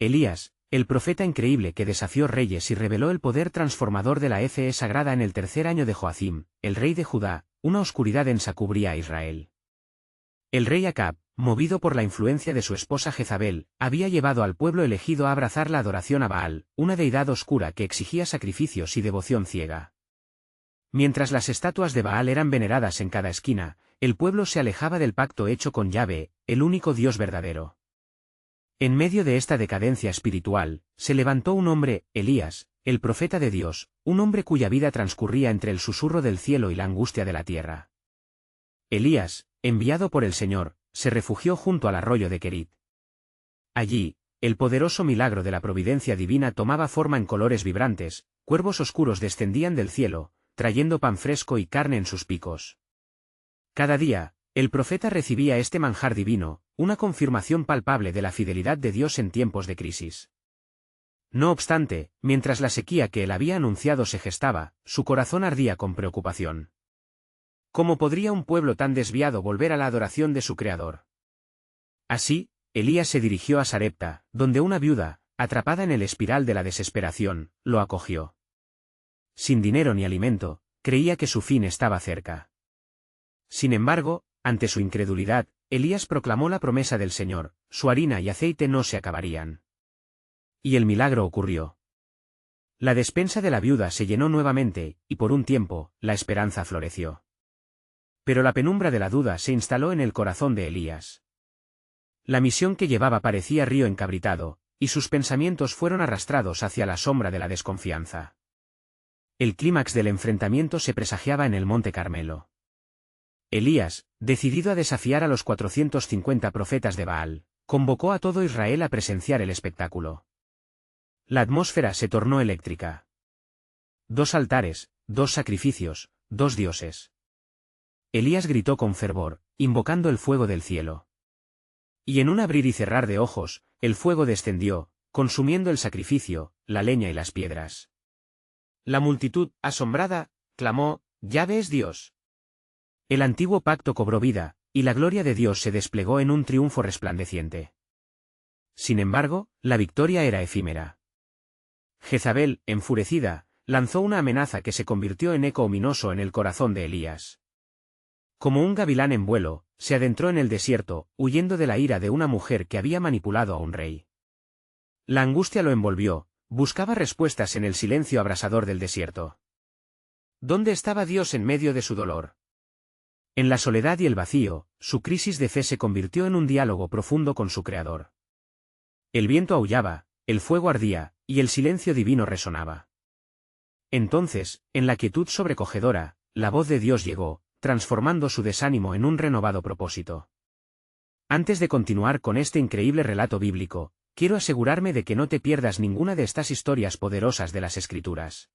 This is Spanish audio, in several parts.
Elías, el profeta increíble que desafió reyes y reveló el poder transformador de la fe sagrada en el tercer año de Joacim, el rey de Judá, una oscuridad densa cubría a Israel. El rey Acab, movido por la influencia de su esposa Jezabel, había llevado al pueblo elegido a abrazar la adoración a Baal, una deidad oscura que exigía sacrificios y devoción ciega. Mientras las estatuas de Baal eran veneradas en cada esquina, el pueblo se alejaba del pacto hecho con Yahvé, el único Dios verdadero. En medio de esta decadencia espiritual, se levantó un hombre, Elías, el profeta de Dios, un hombre cuya vida transcurría entre el susurro del cielo y la angustia de la tierra. Elías, enviado por el Señor, se refugió junto al arroyo de Querit. Allí, el poderoso milagro de la providencia divina tomaba forma en colores vibrantes, cuervos oscuros descendían del cielo, trayendo pan fresco y carne en sus picos. Cada día, el profeta recibía este manjar divino, una confirmación palpable de la fidelidad de Dios en tiempos de crisis. No obstante, mientras la sequía que él había anunciado se gestaba, su corazón ardía con preocupación. ¿Cómo podría un pueblo tan desviado volver a la adoración de su Creador? Así, Elías se dirigió a Sarepta, donde una viuda, atrapada en el espiral de la desesperación, lo acogió. Sin dinero ni alimento, creía que su fin estaba cerca. Sin embargo, ante su incredulidad, Elías proclamó la promesa del Señor: su harina y aceite no se acabarían. Y el milagro ocurrió. La despensa de la viuda se llenó nuevamente, y por un tiempo, la esperanza floreció. Pero la penumbra de la duda se instaló en el corazón de Elías. La misión que llevaba parecía río encabritado, y sus pensamientos fueron arrastrados hacia la sombra de la desconfianza. El clímax del enfrentamiento se presagiaba en el monte Carmelo. Elías, decidido a desafiar a los 450 profetas de Baal, convocó a todo Israel a presenciar el espectáculo. La atmósfera se tornó eléctrica. 2 altares, 2 sacrificios, 2 dioses. Elías gritó con fervor, invocando el fuego del cielo. Y en un abrir y cerrar de ojos, el fuego descendió, consumiendo el sacrificio, la leña y las piedras. La multitud, asombrada, clamó: «Yahvé es Dios». El antiguo pacto cobró vida, y la gloria de Dios se desplegó en un triunfo resplandeciente. Sin embargo, la victoria era efímera. Jezabel, enfurecida, lanzó una amenaza que se convirtió en eco ominoso en el corazón de Elías. Como un gavilán en vuelo, se adentró en el desierto, huyendo de la ira de una mujer que había manipulado a un rey. La angustia lo envolvió, buscaba respuestas en el silencio abrasador del desierto. ¿Dónde estaba Dios en medio de su dolor? En la soledad y el vacío, su crisis de fe se convirtió en un diálogo profundo con su Creador. El viento aullaba, el fuego ardía, y el silencio divino resonaba. Entonces, en la quietud sobrecogedora, la voz de Dios llegó, transformando su desánimo en un renovado propósito. Antes de continuar con este increíble relato bíblico, quiero asegurarme de que no te pierdas ninguna de estas historias poderosas de las Escrituras.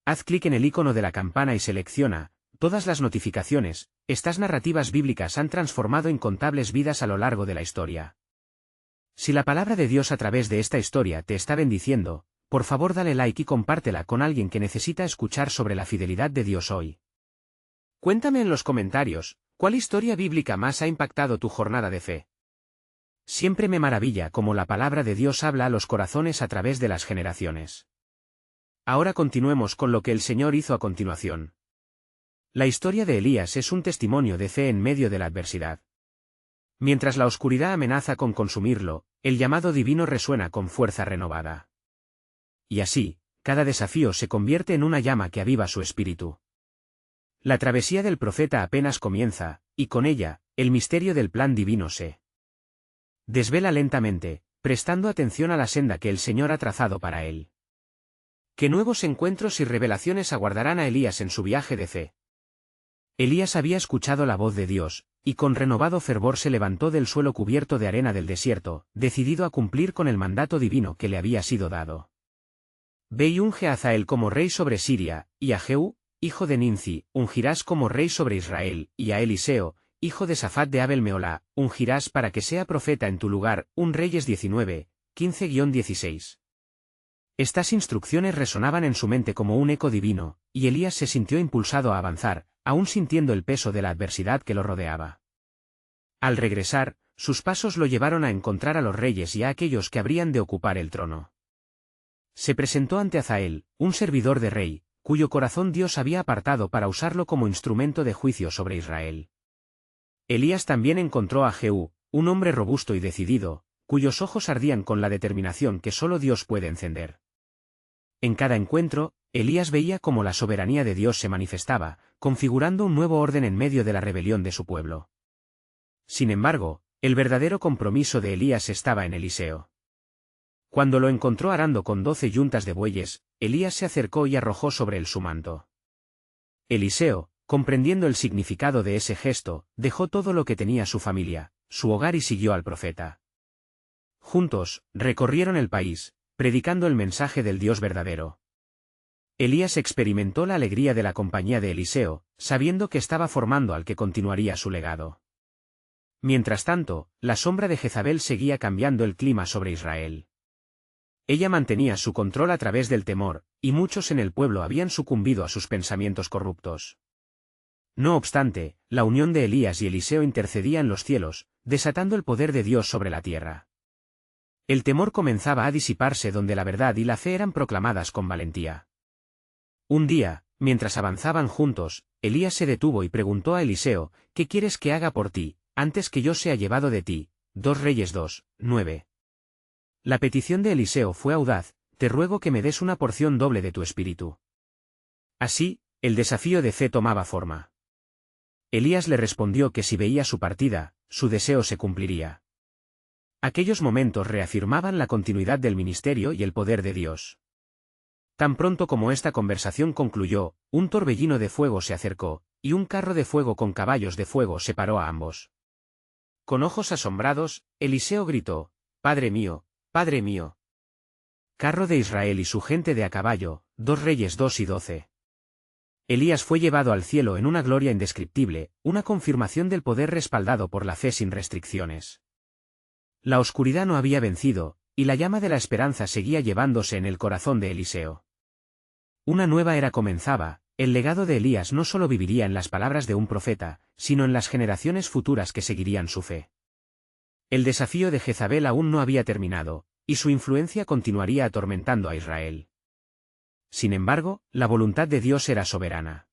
Haz clic en el icono de la campana y selecciona todas las notificaciones. Estas narrativas bíblicas han transformado incontables vidas a lo largo de la historia. Si la palabra de Dios a través de esta historia te está bendiciendo, por favor dale like y compártela con alguien que necesita escuchar sobre la fidelidad de Dios hoy. Cuéntame en los comentarios, ¿cuál historia bíblica más ha impactado tu jornada de fe? Siempre me maravilla cómo la palabra de Dios habla a los corazones a través de las generaciones. Ahora continuemos con lo que el Señor hizo a continuación. La historia de Elías es un testimonio de fe en medio de la adversidad. Mientras la oscuridad amenaza con consumirlo, el llamado divino resuena con fuerza renovada. Y así, cada desafío se convierte en una llama que aviva su espíritu. La travesía del profeta apenas comienza, y con ella, el misterio del plan divino se desvela lentamente, prestando atención a la senda que el Señor ha trazado para él. ¿Qué nuevos encuentros y revelaciones aguardarán a Elías en su viaje de fe? Elías había escuchado la voz de Dios, y con renovado fervor se levantó del suelo cubierto de arena del desierto, decidido a cumplir con el mandato divino que le había sido dado. Ve y unge a Hazael como rey sobre Siria, y a Jehú, hijo de Ninci, ungirás como rey sobre Israel, y a Eliseo, hijo de Safat de Abel Meolá, ungirás para que sea profeta en tu lugar. 1 Reyes 19, 15-16. Estas instrucciones resonaban en su mente como un eco divino, y Elías se sintió impulsado a avanzar, aún sintiendo el peso de la adversidad que lo rodeaba. Al regresar, sus pasos lo llevaron a encontrar a los reyes y a aquellos que habrían de ocupar el trono. Se presentó ante Hazael, un servidor de rey, cuyo corazón Dios había apartado para usarlo como instrumento de juicio sobre Israel. Elías también encontró a Jehú, un hombre robusto y decidido, cuyos ojos ardían con la determinación que solo Dios puede encender. En cada encuentro, Elías veía cómo la soberanía de Dios se manifestaba, configurando un nuevo orden en medio de la rebelión de su pueblo. Sin embargo, el verdadero compromiso de Elías estaba en Eliseo. Cuando lo encontró arando con 12 yuntas de bueyes, Elías se acercó y arrojó sobre él su manto. Eliseo, comprendiendo el significado de ese gesto, dejó todo lo que tenía su familia, su hogar y siguió al profeta. Juntos, recorrieron el país, predicando el mensaje del Dios verdadero. Elías experimentó la alegría de la compañía de Eliseo, sabiendo que estaba formando al que continuaría su legado. Mientras tanto, la sombra de Jezabel seguía cambiando el clima sobre Israel. Ella mantenía su control a través del temor, y muchos en el pueblo habían sucumbido a sus pensamientos corruptos. No obstante, la unión de Elías y Eliseo intercedía en los cielos, desatando el poder de Dios sobre la tierra. El temor comenzaba a disiparse donde la verdad y la fe eran proclamadas con valentía. Un día, mientras avanzaban juntos, Elías se detuvo y preguntó a Eliseo, ¿qué quieres que haga por ti, antes que yo sea llevado de ti? 2 Reyes 2:9. La petición de Eliseo fue audaz, te ruego que me des una porción doble de tu espíritu. Así, el desafío de fe tomaba forma. Elías le respondió que si veía su partida, su deseo se cumpliría. Aquellos momentos reafirmaban la continuidad del ministerio y el poder de Dios. Tan pronto como esta conversación concluyó, un torbellino de fuego se acercó, y un carro de fuego con caballos de fuego separó a ambos. Con ojos asombrados, Eliseo gritó, Padre mío, Padre mío. Carro de Israel y su gente de a caballo, 2 Reyes 2:12. Elías fue llevado al cielo en una gloria indescriptible, una confirmación del poder respaldado por la fe sin restricciones. La oscuridad no había vencido, y la llama de la esperanza seguía llevándose en el corazón de Eliseo. Una nueva era comenzaba, el legado de Elías no solo viviría en las palabras de un profeta, sino en las generaciones futuras que seguirían su fe. El desafío de Jezabel aún no había terminado, y su influencia continuaría atormentando a Israel. Sin embargo, la voluntad de Dios era soberana.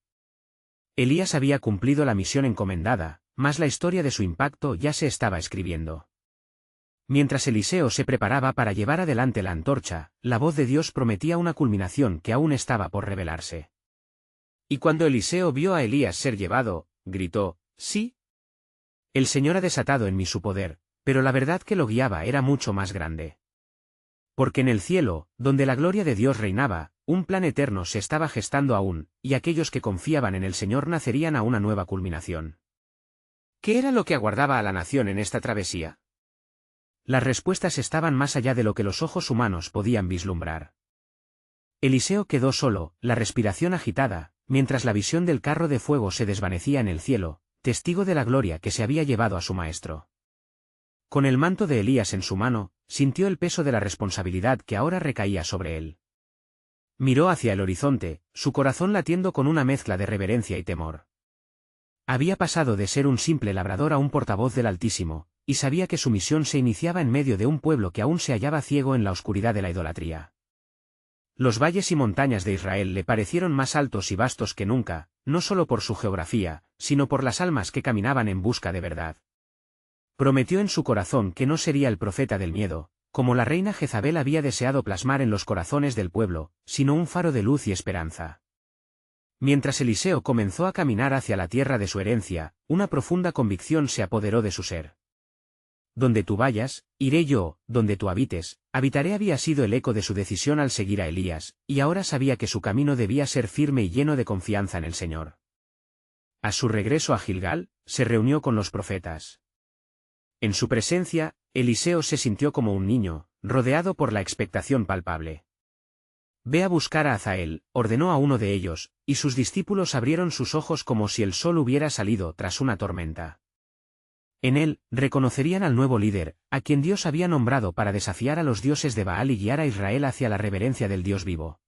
Elías había cumplido la misión encomendada, mas la historia de su impacto ya se estaba escribiendo. Mientras Eliseo se preparaba para llevar adelante la antorcha, la voz de Dios prometía una culminación que aún estaba por revelarse. Y cuando Eliseo vio a Elías ser llevado, gritó, «Sí. El Señor ha desatado en mí su poder, pero la verdad que lo guiaba era mucho más grande. Porque en el cielo, donde la gloria de Dios reinaba, un plan eterno se estaba gestando aún, y aquellos que confiaban en el Señor nacerían a una nueva culminación». ¿Qué era lo que aguardaba a la nación en esta travesía? Las respuestas estaban más allá de lo que los ojos humanos podían vislumbrar. Eliseo quedó solo, la respiración agitada, mientras la visión del carro de fuego se desvanecía en el cielo, testigo de la gloria que se había llevado a su maestro. Con el manto de Elías en su mano, sintió el peso de la responsabilidad que ahora recaía sobre él. Miró hacia el horizonte, su corazón latiendo con una mezcla de reverencia y temor. Había pasado de ser un simple labrador a un portavoz del Altísimo, y sabía que su misión se iniciaba en medio de un pueblo que aún se hallaba ciego en la oscuridad de la idolatría. Los valles y montañas de Israel le parecieron más altos y vastos que nunca, no solo por su geografía, sino por las almas que caminaban en busca de verdad. Prometió en su corazón que no sería el profeta del miedo, como la reina Jezabel había deseado plasmar en los corazones del pueblo, sino un faro de luz y esperanza. Mientras Eliseo comenzó a caminar hacia la tierra de su herencia, una profunda convicción se apoderó de su ser. Donde tú vayas, iré yo, donde tú habites, habitaré había sido el eco de su decisión al seguir a Elías, y ahora sabía que su camino debía ser firme y lleno de confianza en el Señor. A su regreso a Gilgal, se reunió con los profetas. En su presencia, Eliseo se sintió como un niño, rodeado por la expectación palpable. «Ve a buscar a Hazael», ordenó a uno de ellos, y sus discípulos abrieron sus ojos como si el sol hubiera salido tras una tormenta. En él, reconocerían al nuevo líder, a quien Dios había nombrado para desafiar a los dioses de Baal y guiar a Israel hacia la reverencia del Dios vivo.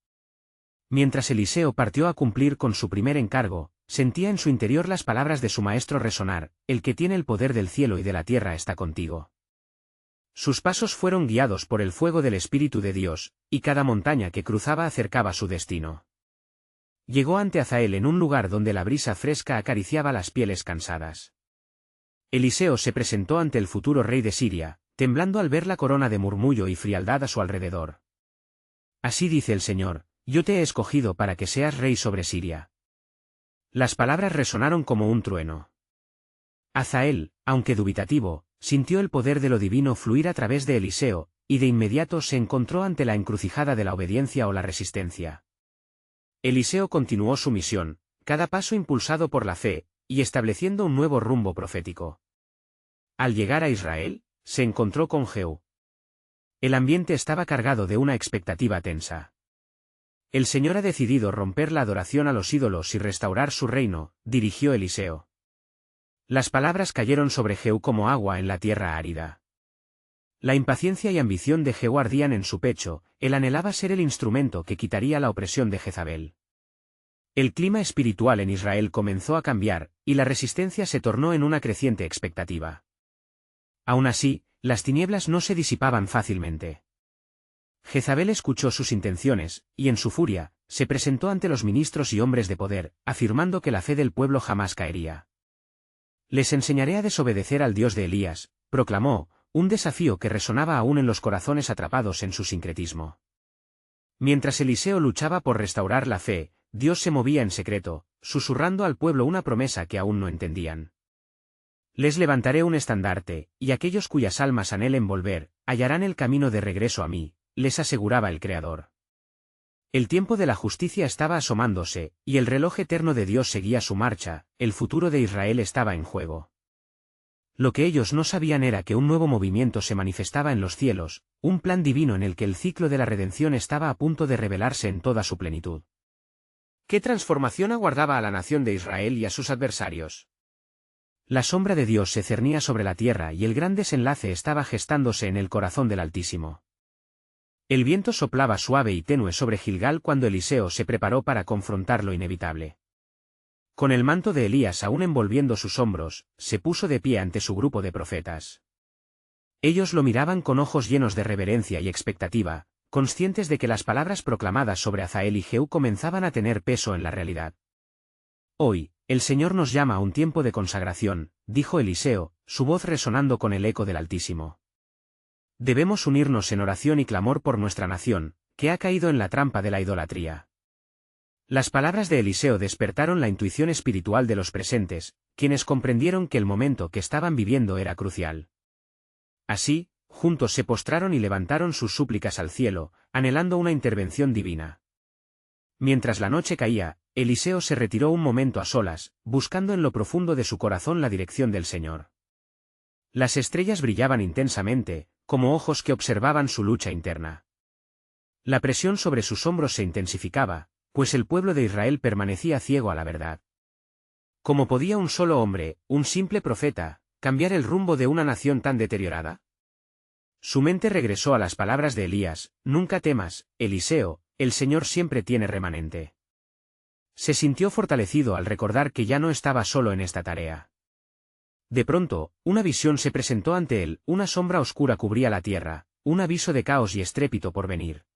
Mientras Eliseo partió a cumplir con su primer encargo, sentía en su interior las palabras de su maestro resonar: el que tiene el poder del cielo y de la tierra está contigo. Sus pasos fueron guiados por el fuego del Espíritu de Dios, y cada montaña que cruzaba acercaba su destino. Llegó ante Hazael en un lugar donde la brisa fresca acariciaba las pieles cansadas. Eliseo se presentó ante el futuro rey de Siria, temblando al ver la corona de murmullo y frialdad a su alrededor. Así dice el Señor: yo te he escogido para que seas rey sobre Siria. Las palabras resonaron como un trueno. Hazael, aunque dubitativo, sintió el poder de lo divino fluir a través de Eliseo, y de inmediato se encontró ante la encrucijada de la obediencia o la resistencia. Eliseo continuó su misión, cada paso impulsado por la fe, y estableciendo un nuevo rumbo profético. Al llegar a Israel, se encontró con Jehú. El ambiente estaba cargado de una expectativa tensa. El Señor ha decidido romper la adoración a los ídolos y restaurar su reino, dirigió Eliseo. Las palabras cayeron sobre Jehú como agua en la tierra árida. La impaciencia y ambición de Jehú ardían en su pecho, él anhelaba ser el instrumento que quitaría la opresión de Jezabel. El clima espiritual en Israel comenzó a cambiar, y la resistencia se tornó en una creciente expectativa. Aún así, las tinieblas no se disipaban fácilmente. Jezabel escuchó sus intenciones, y en su furia, se presentó ante los ministros y hombres de poder, afirmando que la fe del pueblo jamás caería. Les enseñaré a desobedecer al Dios de Elías, proclamó, un desafío que resonaba aún en los corazones atrapados en su sincretismo. Mientras Eliseo luchaba por restaurar la fe, Dios se movía en secreto, susurrando al pueblo una promesa que aún no entendían. Les levantaré un estandarte, y aquellos cuyas almas anhelen volver, hallarán el camino de regreso a mí, les aseguraba el Creador. El tiempo de la justicia estaba asomándose, y el reloj eterno de Dios seguía su marcha, el futuro de Israel estaba en juego. Lo que ellos no sabían era que un nuevo movimiento se manifestaba en los cielos, un plan divino en el que el ciclo de la redención estaba a punto de revelarse en toda su plenitud. ¿Qué transformación aguardaba a la nación de Israel y a sus adversarios? La sombra de Dios se cernía sobre la tierra y el gran desenlace estaba gestándose en el corazón del Altísimo. El viento soplaba suave y tenue sobre Gilgal cuando Eliseo se preparó para confrontar lo inevitable. Con el manto de Elías aún envolviendo sus hombros, se puso de pie ante su grupo de profetas. Ellos lo miraban con ojos llenos de reverencia y expectativa, conscientes de que las palabras proclamadas sobre Hazael y Jehú comenzaban a tener peso en la realidad. Hoy, el Señor nos llama a un tiempo de consagración, dijo Eliseo, su voz resonando con el eco del Altísimo. Debemos unirnos en oración y clamor por nuestra nación, que ha caído en la trampa de la idolatría. Las palabras de Eliseo despertaron la intuición espiritual de los presentes, quienes comprendieron que el momento que estaban viviendo era crucial. Así, juntos se postraron y levantaron sus súplicas al cielo, anhelando una intervención divina. Mientras la noche caía, Eliseo se retiró un momento a solas, buscando en lo profundo de su corazón la dirección del Señor. Las estrellas brillaban intensamente, como ojos que observaban su lucha interna. La presión sobre sus hombros se intensificaba, pues el pueblo de Israel permanecía ciego a la verdad. ¿Cómo podía un solo hombre, un simple profeta, cambiar el rumbo de una nación tan deteriorada? Su mente regresó a las palabras de Elías: nunca temas, Eliseo, el Señor siempre tiene remanente. Se sintió fortalecido al recordar que ya no estaba solo en esta tarea. De pronto, una visión se presentó ante él, una sombra oscura cubría la tierra, un aviso de caos y estrépito por venir.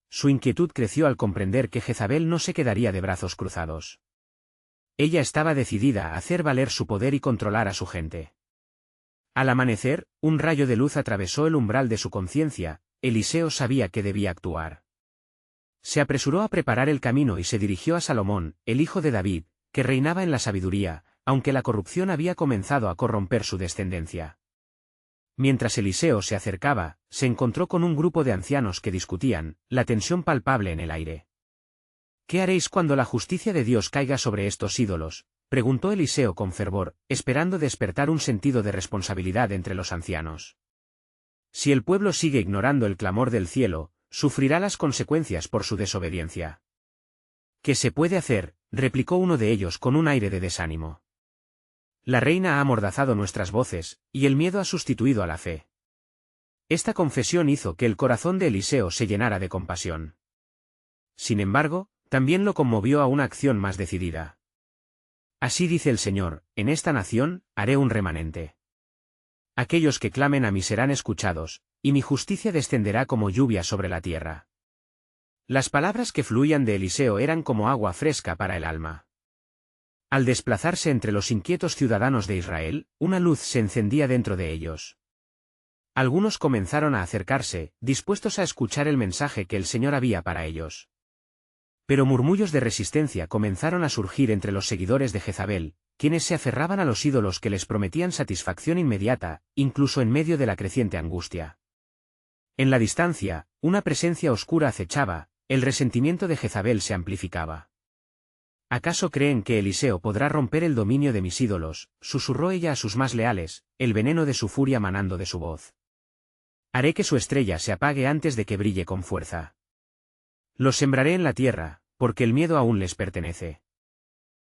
Su inquietud creció al comprender que Jezabel no se quedaría de brazos cruzados. Ella estaba decidida a hacer valer su poder y controlar a su gente. Al amanecer, un rayo de luz atravesó el umbral de su conciencia. Eliseo sabía que debía actuar. Se apresuró a preparar el camino y se dirigió a Salomón, el hijo de David, que reinaba en la sabiduría, aunque la corrupción había comenzado a corromper su descendencia. Mientras Eliseo se acercaba, se encontró con un grupo de ancianos que discutían, la tensión palpable en el aire. ¿Qué haréis cuando la justicia de Dios caiga sobre estos ídolos?, preguntó Eliseo con fervor, esperando despertar un sentido de responsabilidad entre los ancianos. Si el pueblo sigue ignorando el clamor del cielo, sufrirá las consecuencias por su desobediencia. ¿Qué se puede hacer?, replicó uno de ellos con un aire de desánimo. La reina ha amordazado nuestras voces, y el miedo ha sustituido a la fe. Esta confesión hizo que el corazón de Eliseo se llenara de compasión. Sin embargo, también lo conmovió a una acción más decidida. Así dice el Señor, en esta nación, haré un remanente. Aquellos que clamen a mí serán escuchados, y mi justicia descenderá como lluvia sobre la tierra. Las palabras que fluían de Eliseo eran como agua fresca para el alma. Al desplazarse entre los inquietos ciudadanos de Israel, una luz se encendía dentro de ellos. Algunos comenzaron a acercarse, dispuestos a escuchar el mensaje que el Señor había para ellos. Pero murmullos de resistencia comenzaron a surgir entre los seguidores de Jezabel, quienes se aferraban a los ídolos que les prometían satisfacción inmediata, incluso en medio de la creciente angustia. En la distancia, una presencia oscura acechaba, el resentimiento de Jezabel se amplificaba. ¿Acaso creen que Eliseo podrá romper el dominio de mis ídolos?, susurró ella a sus más leales, el veneno de su furia manando de su voz. Haré que su estrella se apague antes de que brille con fuerza. Los sembraré en la tierra, porque el miedo aún les pertenece.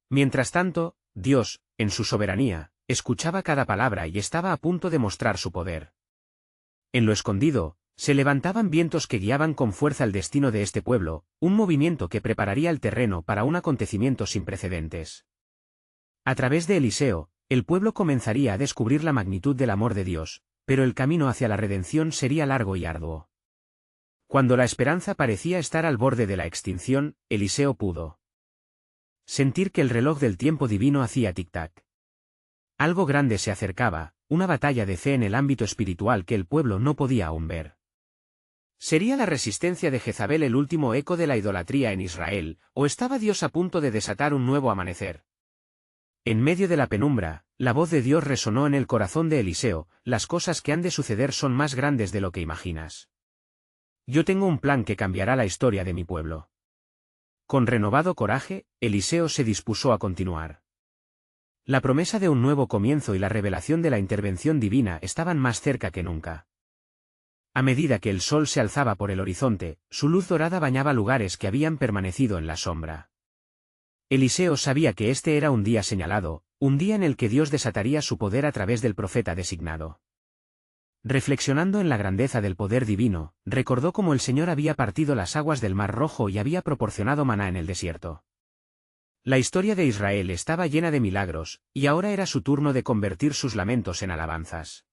Mientras tanto, Dios, en su soberanía, escuchaba cada palabra y estaba a punto de mostrar su poder. En lo escondido, se levantaban vientos que guiaban con fuerza el destino de este pueblo, un movimiento que prepararía el terreno para un acontecimiento sin precedentes. A través de Eliseo, el pueblo comenzaría a descubrir la magnitud del amor de Dios, pero el camino hacia la redención sería largo y arduo. Cuando la esperanza parecía estar al borde de la extinción, Eliseo pudo sentir que el reloj del tiempo divino hacía tic-tac. Algo grande se acercaba, una batalla de fe en el ámbito espiritual que el pueblo no podía aún ver. ¿Sería la resistencia de Jezabel el último eco de la idolatría en Israel, o estaba Dios a punto de desatar un nuevo amanecer? En medio de la penumbra, la voz de Dios resonó en el corazón de Eliseo: las cosas que han de suceder son más grandes de lo que imaginas. Yo tengo un plan que cambiará la historia de mi pueblo. Con renovado coraje, Eliseo se dispuso a continuar. La promesa de un nuevo comienzo y la revelación de la intervención divina estaban más cerca que nunca. A medida que el sol se alzaba por el horizonte, su luz dorada bañaba lugares que habían permanecido en la sombra. Eliseo sabía que este era un día señalado, un día en el que Dios desataría su poder a través del profeta designado. Reflexionando en la grandeza del poder divino, recordó cómo el Señor había partido las aguas del Mar Rojo y había proporcionado maná en el desierto. La historia de Israel estaba llena de milagros, y ahora era su turno de convertir sus lamentos en alabanzas.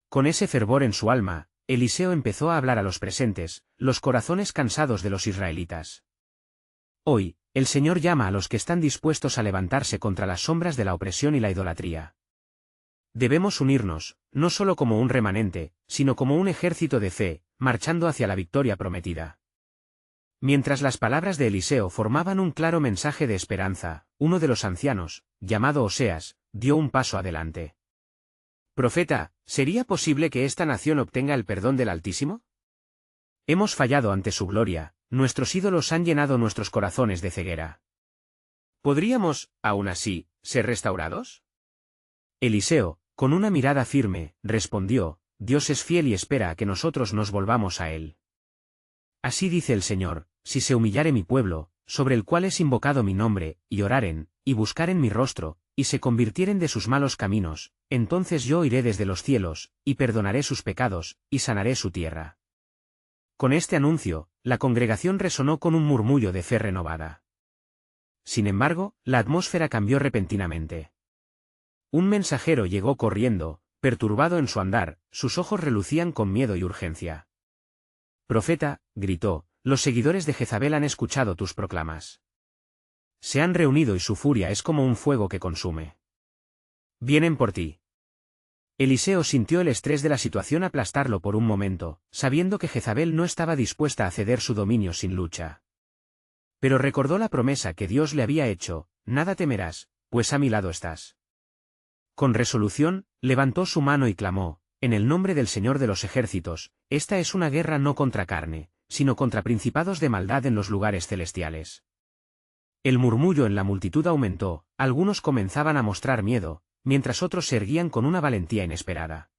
Con ese fervor en su alma, Eliseo empezó a hablar a los presentes, los corazones cansados de los israelitas. Hoy, el Señor llama a los que están dispuestos a levantarse contra las sombras de la opresión y la idolatría. Debemos unirnos, no solo como un remanente, sino como un ejército de fe, marchando hacia la victoria prometida. Mientras las palabras de Eliseo formaban un claro mensaje de esperanza, uno de los ancianos, llamado Oseas, dio un paso adelante. Profeta, ¿sería posible que esta nación obtenga el perdón del Altísimo? Hemos fallado ante su gloria, nuestros ídolos han llenado nuestros corazones de ceguera. ¿Podríamos, aún así, ser restaurados? Eliseo, con una mirada firme, respondió: Dios es fiel y espera a que nosotros nos volvamos a Él. Así dice el Señor: si se humillare mi pueblo, sobre el cual es invocado mi nombre, y oraren, y buscaren mi rostro, y se convirtieren de sus malos caminos, entonces yo oiré desde los cielos, y perdonaré sus pecados, y sanaré su tierra. Con este anuncio, la congregación resonó con un murmullo de fe renovada. Sin embargo, la atmósfera cambió repentinamente. Un mensajero llegó corriendo, perturbado en su andar, sus ojos relucían con miedo y urgencia. Profeta, gritó, los seguidores de Jezabel han escuchado tus proclamas. Se han reunido y su furia es como un fuego que consume. Vienen por ti. Eliseo sintió el estrés de la situación aplastarlo por un momento, sabiendo que Jezabel no estaba dispuesta a ceder su dominio sin lucha. Pero recordó la promesa que Dios le había hecho: nada temerás, pues a mi lado estás. Con resolución, levantó su mano y clamó: en el nombre del Señor de los ejércitos, esta es una guerra no contra carne, sino contra principados de maldad en los lugares celestiales. El murmullo en la multitud aumentó, algunos comenzaban a mostrar miedo, mientras otros se erguían con una valentía inesperada.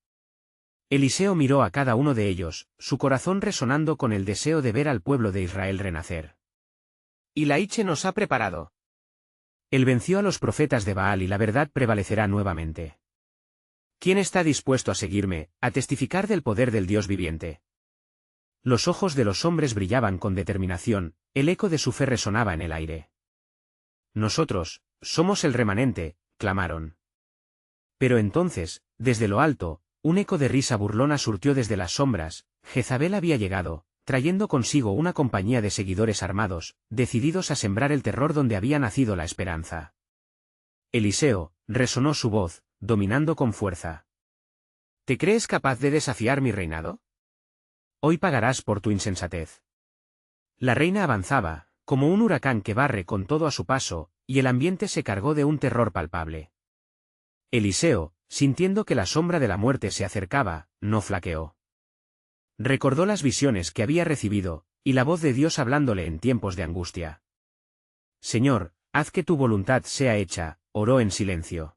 Eliseo miró a cada uno de ellos, su corazón resonando con el deseo de ver al pueblo de Israel renacer. Y la Iche nos ha preparado. Él venció a los profetas de Baal y la verdad prevalecerá nuevamente. ¿Quién está dispuesto a seguirme, a testificar del poder del Dios viviente? Los ojos de los hombres brillaban con determinación, el eco de su fe resonaba en el aire. Nosotros, somos el remanente, clamaron. Pero entonces, desde lo alto, un eco de risa burlona surtió desde las sombras. Jezabel había llegado, trayendo consigo una compañía de seguidores armados, decididos a sembrar el terror donde había nacido la esperanza. Eliseo, resonó su voz, dominando con fuerza. ¿Te crees capaz de desafiar mi reinado? Hoy pagarás por tu insensatez. La reina avanzaba, como un huracán que barre con todo a su paso, y el ambiente se cargó de un terror palpable. Eliseo, sintiendo que la sombra de la muerte se acercaba, no flaqueó. Recordó las visiones que había recibido, y la voz de Dios hablándole en tiempos de angustia. Señor, haz que tu voluntad sea hecha, oró en silencio.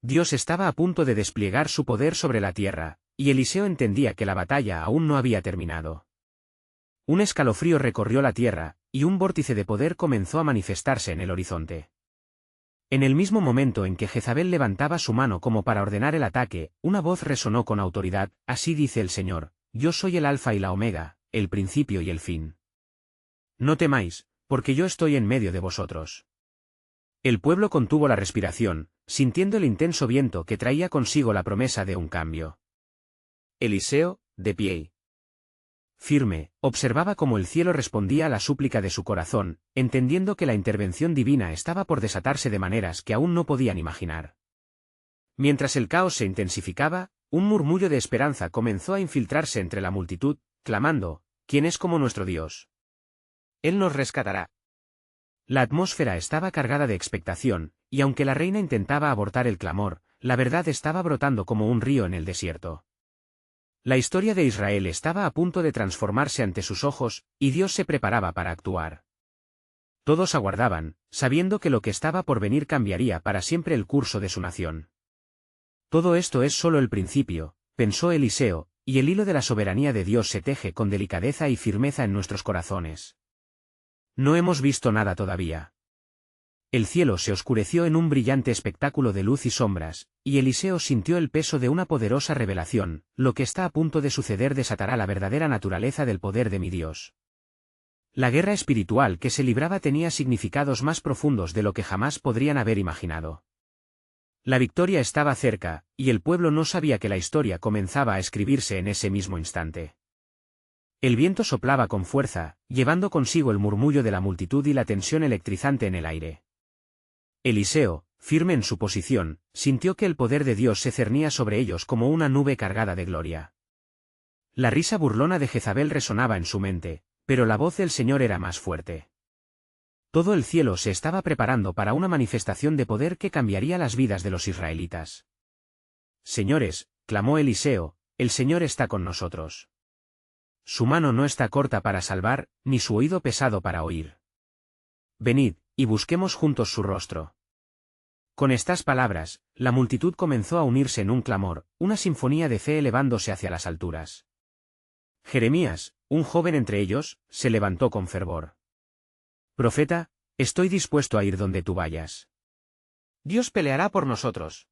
Dios estaba a punto de desplegar su poder sobre la tierra, y Eliseo entendía que la batalla aún no había terminado. Un escalofrío recorrió la tierra, y un vórtice de poder comenzó a manifestarse en el horizonte. En el mismo momento en que Jezabel levantaba su mano como para ordenar el ataque, una voz resonó con autoridad: así dice el Señor, yo soy el Alfa y la Omega, el principio y el fin. No temáis, porque yo estoy en medio de vosotros. El pueblo contuvo la respiración, sintiendo el intenso viento que traía consigo la promesa de un cambio. Eliseo, de pie, firme, observaba cómo el cielo respondía a la súplica de su corazón, entendiendo que la intervención divina estaba por desatarse de maneras que aún no podían imaginar. Mientras el caos se intensificaba, un murmullo de esperanza comenzó a infiltrarse entre la multitud, clamando: ¿quién es como nuestro Dios? Él nos rescatará. La atmósfera estaba cargada de expectación, y aunque la reina intentaba abortar el clamor, la verdad estaba brotando como un río en el desierto. La historia de Israel estaba a punto de transformarse ante sus ojos, y Dios se preparaba para actuar. Todos aguardaban, sabiendo que lo que estaba por venir cambiaría para siempre el curso de su nación. Todo esto es solo el principio, pensó Eliseo, y el hilo de la soberanía de Dios se teje con delicadeza y firmeza en nuestros corazones. No hemos visto nada todavía. El cielo se oscureció en un brillante espectáculo de luz y sombras, y Eliseo sintió el peso de una poderosa revelación: lo que está a punto de suceder desatará la verdadera naturaleza del poder de mi Dios. La guerra espiritual que se libraba tenía significados más profundos de lo que jamás podrían haber imaginado. La victoria estaba cerca, y el pueblo no sabía que la historia comenzaba a escribirse en ese mismo instante. El viento soplaba con fuerza, llevando consigo el murmullo de la multitud y la tensión electrizante en el aire. Eliseo, firme en su posición, sintió que el poder de Dios se cernía sobre ellos como una nube cargada de gloria. La risa burlona de Jezabel resonaba en su mente, pero la voz del Señor era más fuerte. Todo el cielo se estaba preparando para una manifestación de poder que cambiaría las vidas de los israelitas. Señores, clamó Eliseo, el Señor está con nosotros. Su mano no está corta para salvar, ni su oído pesado para oír. Venid, y busquemos juntos su rostro. Con estas palabras, la multitud comenzó a unirse en un clamor, una sinfonía de fe elevándose hacia las alturas. Jeremías, un joven entre ellos, se levantó con fervor. Profeta, estoy dispuesto a ir donde tú vayas. Dios peleará por nosotros.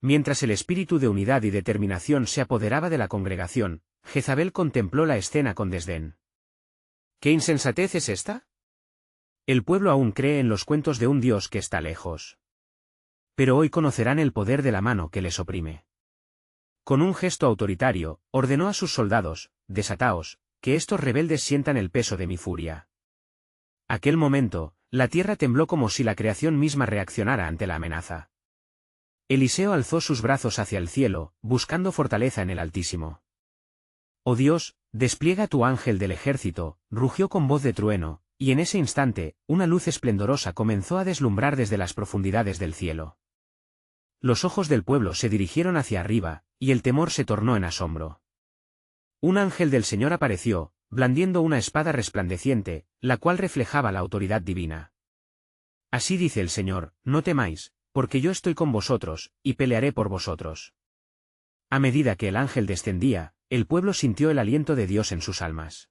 Mientras el espíritu de unidad y determinación se apoderaba de la congregación, Jezabel contempló la escena con desdén. ¿Qué insensatez es esta? El pueblo aún cree en los cuentos de un Dios que está lejos. Pero hoy conocerán el poder de la mano que les oprime. Con un gesto autoritario, ordenó a sus soldados: desataos, que estos rebeldes sientan el peso de mi furia. Aquel momento, la tierra tembló como si la creación misma reaccionara ante la amenaza. Eliseo alzó sus brazos hacia el cielo, buscando fortaleza en el Altísimo. Oh Dios, despliega tu ángel del ejército, rugió con voz de trueno, y en ese instante, una luz esplendorosa comenzó a deslumbrar desde las profundidades del cielo. Los ojos del pueblo se dirigieron hacia arriba, y el temor se tornó en asombro. Un ángel del Señor apareció, blandiendo una espada resplandeciente, la cual reflejaba la autoridad divina. Así dice el Señor: no temáis, porque yo estoy con vosotros, y pelearé por vosotros. A medida que el ángel descendía, el pueblo sintió el aliento de Dios en sus almas.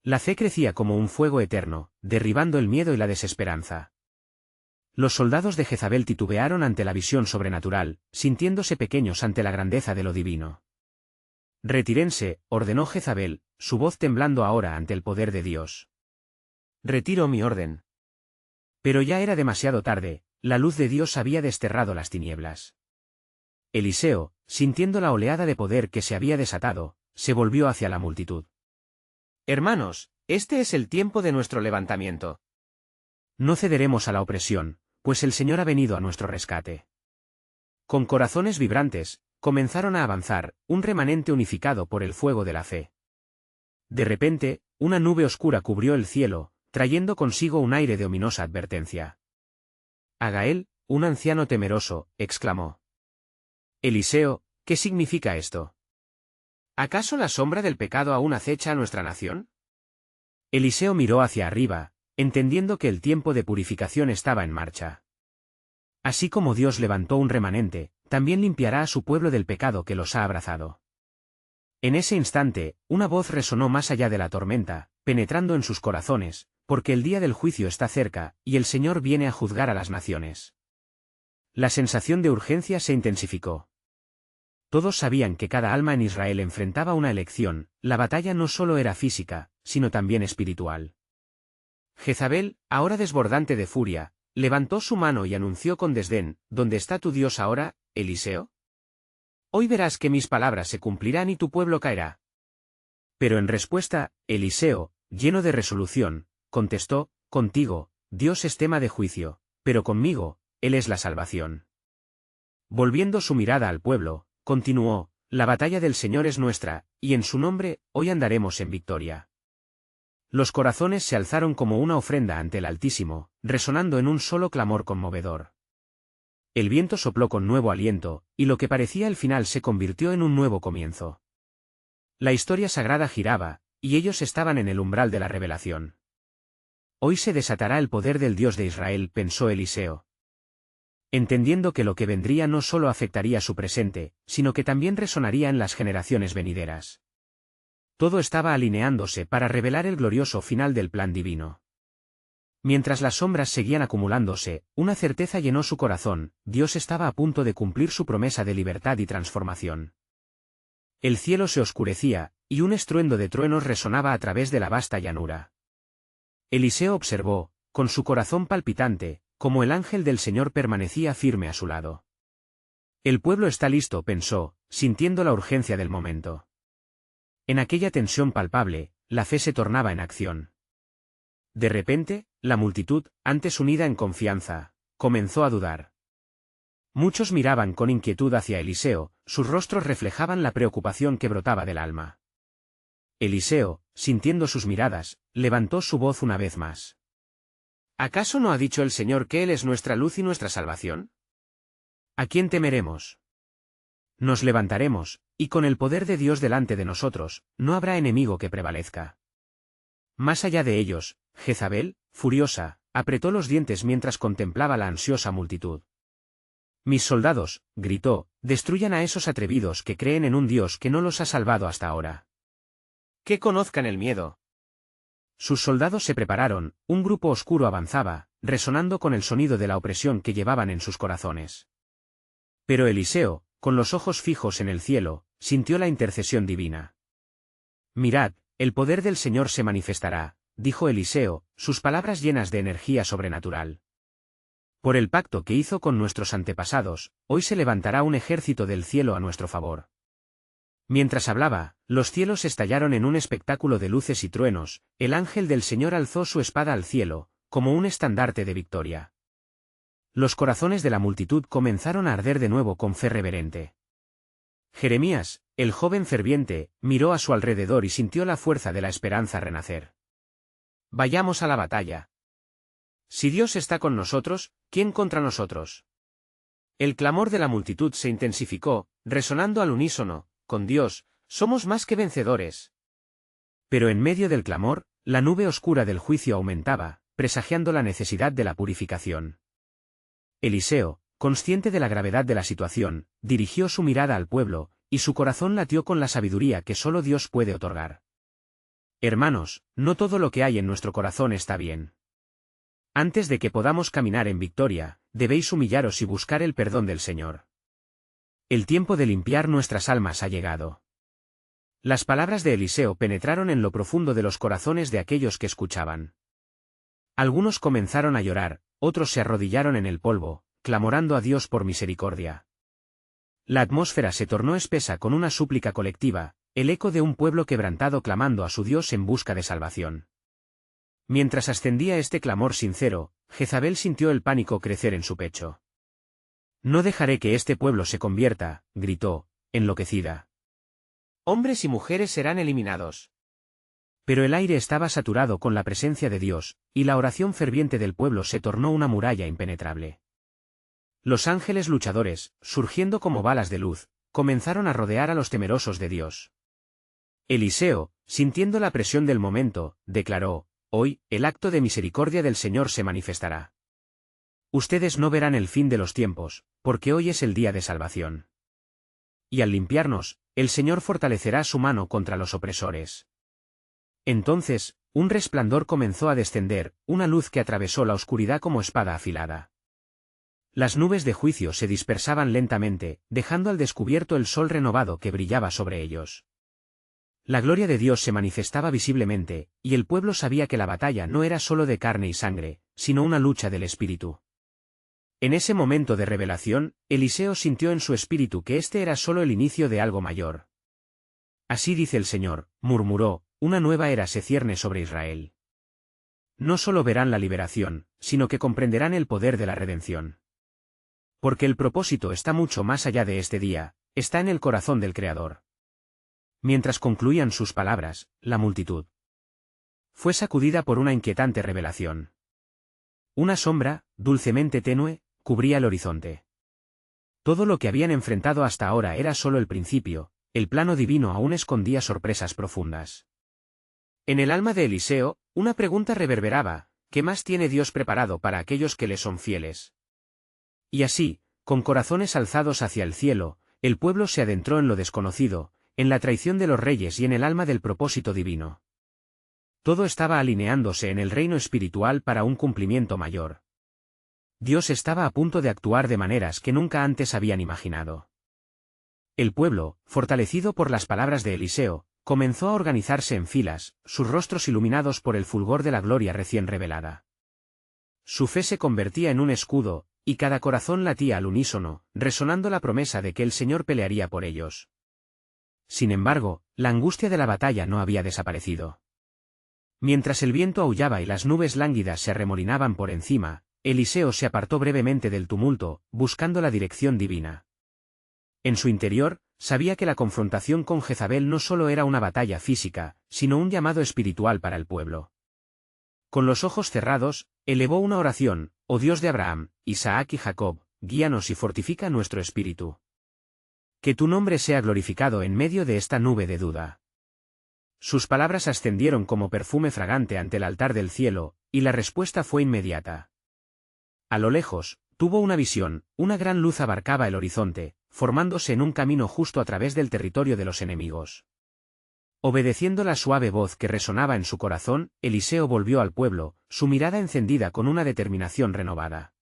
La fe crecía como un fuego eterno, derribando el miedo y la desesperanza. Los soldados de Jezabel titubearon ante la visión sobrenatural, sintiéndose pequeños ante la grandeza de lo divino. Retírense, ordenó Jezabel, su voz temblando ahora ante el poder de Dios. Retiro mi orden. Pero ya era demasiado tarde, la luz de Dios había desterrado las tinieblas. Eliseo, sintiendo la oleada de poder que se había desatado, se volvió hacia la multitud. Hermanos, este es el tiempo de nuestro levantamiento. No cederemos a la opresión, pues el Señor ha venido a nuestro rescate. Con corazones vibrantes, comenzaron a avanzar, un remanente unificado por el fuego de la fe. De repente, una nube oscura cubrió el cielo, trayendo consigo un aire de ominosa advertencia. Agael, un anciano temeroso, exclamó. Eliseo, ¿qué significa esto? ¿Acaso la sombra del pecado aún acecha a nuestra nación? Eliseo miró hacia arriba, entendiendo que el tiempo de purificación estaba en marcha. Así como Dios levantó un remanente, también limpiará a su pueblo del pecado que los ha abrazado. En ese instante, una voz resonó más allá de la tormenta, penetrando en sus corazones, porque el día del juicio está cerca, y el Señor viene a juzgar a las naciones. La sensación de urgencia se intensificó. Todos sabían que cada alma en Israel enfrentaba una elección, la batalla no solo era física, sino también espiritual. Jezabel, ahora desbordante de furia, levantó su mano y anunció con desdén, ¿dónde está tu Dios ahora, Eliseo? Hoy verás que mis palabras se cumplirán y tu pueblo caerá. Pero en respuesta, Eliseo, lleno de resolución, contestó, contigo, Dios es tema de juicio, pero conmigo, Él es la salvación. Volviendo su mirada al pueblo, continuó, la batalla del Señor es nuestra, y en su nombre, hoy andaremos en victoria. Los corazones se alzaron como una ofrenda ante el Altísimo, resonando en un solo clamor conmovedor. El viento sopló con nuevo aliento, y lo que parecía el final se convirtió en un nuevo comienzo. La historia sagrada giraba, y ellos estaban en el umbral de la revelación. Hoy se desatará el poder del Dios de Israel, pensó Eliseo. Entendiendo que lo que vendría no solo afectaría su presente, sino que también resonaría en las generaciones venideras. Todo estaba alineándose para revelar el glorioso final del plan divino. Mientras las sombras seguían acumulándose, una certeza llenó su corazón: Dios estaba a punto de cumplir su promesa de libertad y transformación. El cielo se oscurecía, y un estruendo de truenos resonaba a través de la vasta llanura. Eliseo observó, con su corazón palpitante, cómo el ángel del Señor permanecía firme a su lado. El pueblo está listo, pensó, sintiendo la urgencia del momento. En aquella tensión palpable, la fe se tornaba en acción. De repente, la multitud, antes unida en confianza, comenzó a dudar. Muchos miraban con inquietud hacia Eliseo, sus rostros reflejaban la preocupación que brotaba del alma. Eliseo, sintiendo sus miradas, levantó su voz una vez más. ¿Acaso no ha dicho el Señor que Él es nuestra luz y nuestra salvación? ¿A quién temeremos? Nos levantaremos, y con el poder de Dios delante de nosotros, no habrá enemigo que prevalezca. Más allá de ellos, Jezabel, furiosa, apretó los dientes mientras contemplaba la ansiosa multitud. Mis soldados, gritó, destruyan a esos atrevidos que creen en un Dios que no los ha salvado hasta ahora. Que conozcan el miedo. Sus soldados se prepararon, un grupo oscuro avanzaba, resonando con el sonido de la opresión que llevaban en sus corazones. Pero Eliseo, con los ojos fijos en el cielo, sintió la intercesión divina. Mirad, el poder del Señor se manifestará, dijo Eliseo, sus palabras llenas de energía sobrenatural. Por el pacto que hizo con nuestros antepasados, hoy se levantará un ejército del cielo a nuestro favor. Mientras hablaba, los cielos estallaron en un espectáculo de luces y truenos, el ángel del Señor alzó su espada al cielo, como un estandarte de victoria. Los corazones de la multitud comenzaron a arder de nuevo con fe reverente. Jeremías, el joven ferviente, miró a su alrededor y sintió la fuerza de la esperanza renacer. Vayamos a la batalla. Si Dios está con nosotros, ¿quién contra nosotros? El clamor de la multitud se intensificó, resonando al unísono, con Dios, somos más que vencedores. Pero en medio del clamor, la nube oscura del juicio aumentaba, presagiando la necesidad de la purificación. Eliseo, consciente de la gravedad de la situación, dirigió su mirada al pueblo, y su corazón latió con la sabiduría que solo Dios puede otorgar. Hermanos, no todo lo que hay en nuestro corazón está bien. Antes de que podamos caminar en victoria, debéis humillaros y buscar el perdón del Señor. El tiempo de limpiar nuestras almas ha llegado. Las palabras de Eliseo penetraron en lo profundo de los corazones de aquellos que escuchaban. Algunos comenzaron a llorar, otros se arrodillaron en el polvo, clamorando a Dios por misericordia. La atmósfera se tornó espesa con una súplica colectiva, el eco de un pueblo quebrantado clamando a su Dios en busca de salvación. Mientras ascendía este clamor sincero, Jezabel sintió el pánico crecer en su pecho. «No dejaré que este pueblo se convierta», gritó, enloquecida. «Hombres y mujeres serán eliminados». Pero el aire estaba saturado con la presencia de Dios, y la oración ferviente del pueblo se tornó una muralla impenetrable. Los ángeles luchadores, surgiendo como balas de luz, comenzaron a rodear a los temerosos de Dios. Eliseo, sintiendo la presión del momento, declaró: «Hoy, el acto de misericordia del Señor se manifestará. Ustedes no verán el fin de los tiempos, porque hoy es el día de salvación. Y al limpiarnos, el Señor fortalecerá su mano contra los opresores». Entonces, un resplandor comenzó a descender, una luz que atravesó la oscuridad como espada afilada. Las nubes de juicio se dispersaban lentamente, dejando al descubierto el sol renovado que brillaba sobre ellos. La gloria de Dios se manifestaba visiblemente, y el pueblo sabía que la batalla no era solo de carne y sangre, sino una lucha del espíritu. En ese momento de revelación, Eliseo sintió en su espíritu que este era solo el inicio de algo mayor. «Así dice el Señor», murmuró, «una nueva era se cierne sobre Israel. No solo verán la liberación, sino que comprenderán el poder de la redención. Porque el propósito está mucho más allá de este día, está en el corazón del Creador». Mientras concluían sus palabras, la multitud fue sacudida por una inquietante revelación. Una sombra, dulcemente tenue, cubría el horizonte. Todo lo que habían enfrentado hasta ahora era solo el principio, el plano divino aún escondía sorpresas profundas. En el alma de Eliseo, una pregunta reverberaba: ¿qué más tiene Dios preparado para aquellos que le son fieles? Y así, con corazones alzados hacia el cielo, el pueblo se adentró en lo desconocido, en la traición de los reyes y en el alma del propósito divino. Todo estaba alineándose en el reino espiritual para un cumplimiento mayor. Dios estaba a punto de actuar de maneras que nunca antes habían imaginado. El pueblo, fortalecido por las palabras de Eliseo, comenzó a organizarse en filas, sus rostros iluminados por el fulgor de la gloria recién revelada. Su fe se convertía en un escudo, y cada corazón latía al unísono, resonando la promesa de que el Señor pelearía por ellos. Sin embargo, la angustia de la batalla no había desaparecido. Mientras el viento aullaba y las nubes lánguidas se arremolinaban por encima, Eliseo se apartó brevemente del tumulto, buscando la dirección divina. En su interior, sabía que la confrontación con Jezabel no solo era una batalla física, sino un llamado espiritual para el pueblo. Con los ojos cerrados, elevó una oración: «Oh Dios de Abraham, Isaac y Jacob, guíanos y fortifica nuestro espíritu. Que tu nombre sea glorificado en medio de esta nube de duda». Sus palabras ascendieron como perfume fragante ante el altar del cielo, y la respuesta fue inmediata. A lo lejos, tuvo una visión: una gran luz abarcaba el horizonte, formándose en un camino justo a través del territorio de los enemigos. Obedeciendo la suave voz que resonaba en su corazón, Eliseo volvió al pueblo, su mirada encendida con una determinación renovada.